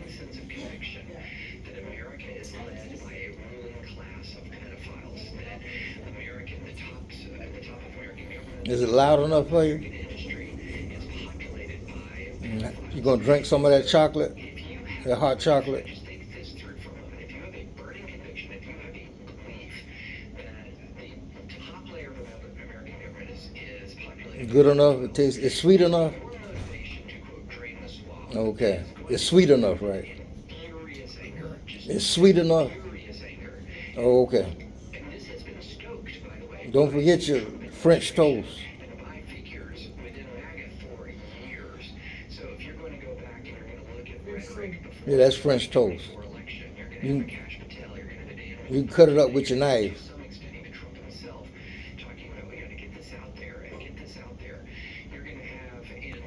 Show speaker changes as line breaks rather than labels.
growing sense of conviction that America is led by a ruling class of pedophiles. That the top of American government,
Is it loud enough for you?
American industry, is populated by
You
pedophiles.
gonna drink some of that chocolate?
If you
That
have,
hot chocolate?
just think this through for a moment. If you have a burning conviction, if you have a belief that the top layer of American government is populated
Good
by
enough? It
pedophiles,
tastes. It's sweet enough.
your motivation to quote drain the swamp
Okay.
is going
It's
to
sweet
be
enough, right?
in furious anger. Just
It's sweet enough.
furious anger.
Oh, okay.
And this has been stoked, by the way,
Don't
by
forget
the
your
Trump
French
administration
toast.
and by figures within MAGA for years. So if you're going to go back and you're going to look at rhetoric before
Yeah, that's French toast.
the election, you're going to
You,
have Kash Patel, you're going to have
you can cut it up with your knife.